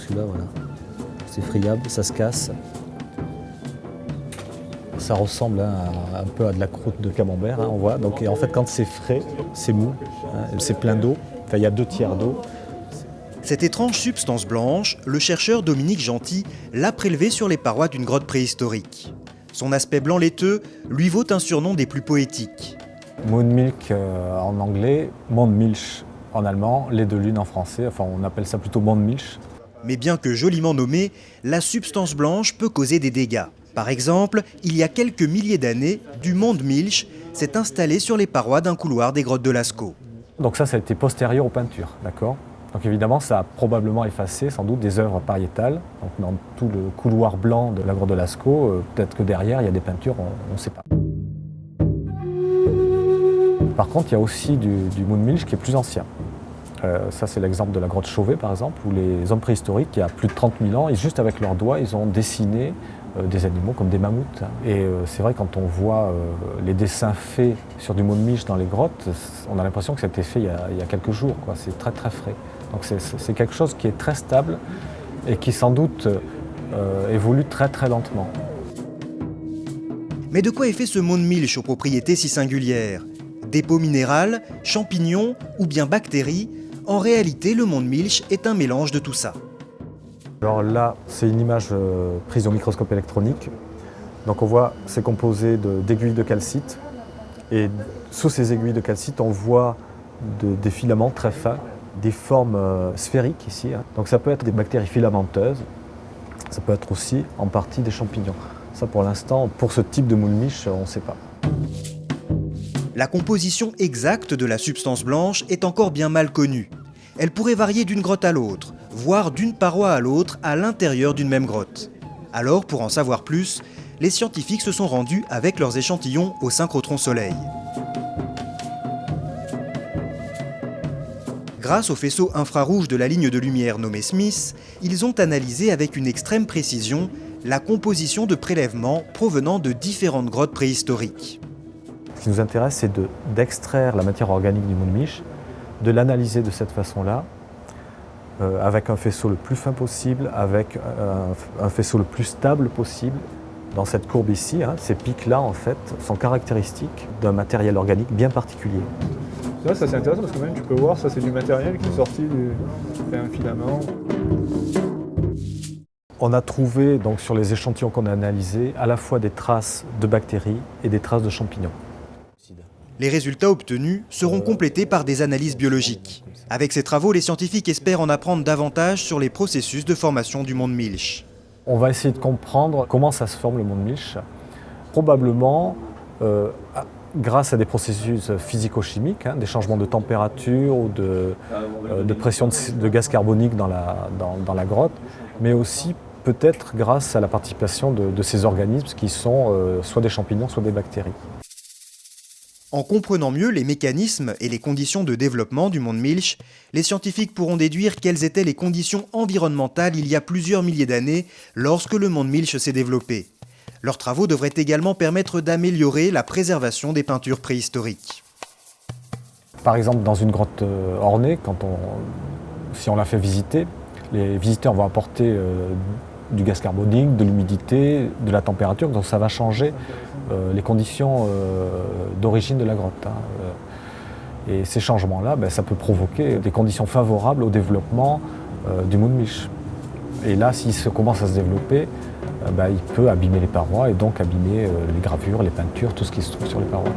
Donc celui-là, voilà, c'est friable, ça se casse. Ça ressemble un peu à de la croûte de camembert, on voit. Donc, et en fait, quand c'est frais, c'est mou, c'est plein d'eau. Enfin, il y a 2/3 d'eau. Cette étrange substance blanche, le chercheur Dominique Gentil l'a prélevée sur les parois d'une grotte préhistorique. Son aspect blanc laiteux lui vaut un surnom des plus poétiques. Moon milk en anglais, Mondmilch en allemand, lait de lune en français, enfin on appelle ça plutôt Mondmilch. Mais bien que joliment nommée, la substance blanche peut causer des dégâts. Par exemple, il y a quelques milliers d'années, du Mondmilch s'est installé sur les parois d'un couloir des grottes de Lascaux. Donc ça a été postérieur aux peintures, d'accord ? Donc évidemment, ça a probablement effacé sans doute des œuvres pariétales. Donc dans tout le couloir blanc de la grotte de Lascaux, peut-être que derrière il y a des peintures, on ne sait pas. Par contre, il y a aussi du Mondmilch qui est plus ancien. Ça, c'est l'exemple de la grotte Chauvet, par exemple, où les hommes préhistoriques, il y a plus de 30 000 ans, et juste avec leurs doigts, ils ont dessiné des animaux comme des mammouths. Et c'est vrai, quand on voit les dessins faits sur du Mondmilch dans les grottes, on a l'impression que ça a été fait il y a quelques jours, quoi. C'est très très frais. Donc c'est quelque chose qui est très stable et qui sans doute évolue très très lentement. Mais de quoi est fait ce Mondmilch aux propriétés si singulières ? Dépôts minérales, champignons ou bien bactéries? En réalité, le Mondmilch est un mélange de tout ça. Alors là, c'est une image prise au microscope électronique. Donc on voit, c'est composé d'aiguilles de calcite. Et sous ces aiguilles de calcite, on voit des filaments très fins, des formes sphériques ici. Donc ça peut être des bactéries filamenteuses, ça peut être aussi en partie des champignons. Ça pour l'instant, pour ce type de Mondmilch, on ne sait pas. La composition exacte de la substance blanche est encore bien mal connue. Elle pourrait varier d'une grotte à l'autre, voire d'une paroi à l'autre à l'intérieur d'une même grotte. Alors, pour en savoir plus, les scientifiques se sont rendus avec leurs échantillons au synchrotron Soleil. Grâce au faisceau infrarouge de la ligne de lumière nommée Smith, ils ont analysé avec une extrême précision la composition de prélèvements provenant de différentes grottes préhistoriques. Ce qui nous intéresse, c'est d'extraire la matière organique du Mondmilch, de l'analyser de cette façon-là, avec un faisceau le plus fin possible, avec un faisceau le plus stable possible. Dans cette courbe ici, ces pics-là, en fait, sont caractéristiques d'un matériel organique bien particulier. Ça c'est intéressant parce que même tu peux voir, ça c'est du matériel qui est sorti d'un filament. On a trouvé donc, sur les échantillons qu'on a analysés à la fois des traces de bactéries et des traces de champignons. Les résultats obtenus seront complétés par des analyses biologiques. Avec ces travaux, les scientifiques espèrent en apprendre davantage sur les processus de formation du Mondmilch. On va essayer de comprendre comment ça se forme le Mondmilch. Probablement grâce à des processus physico-chimiques, des changements de température ou de pression de gaz carbonique dans la grotte, mais aussi peut-être grâce à la participation de ces organismes qui sont soit des champignons, soit des bactéries. En comprenant mieux les mécanismes et les conditions de développement du Mondmilch, les scientifiques pourront déduire quelles étaient les conditions environnementales il y a plusieurs milliers d'années lorsque le Mondmilch s'est développé. Leurs travaux devraient également permettre d'améliorer la préservation des peintures préhistoriques. Par exemple, dans une grotte ornée, si on la fait visiter, les visiteurs vont apporter du gaz carbonique, de l'humidité, de la température, donc ça va changer les conditions d'origine de la grotte. Et ces changements-là, ça peut provoquer des conditions favorables au développement du Mondmilch. Et là, s'il commence à se développer, il peut abîmer les parois et donc abîmer les gravures, les peintures, tout ce qui se trouve sur les parois.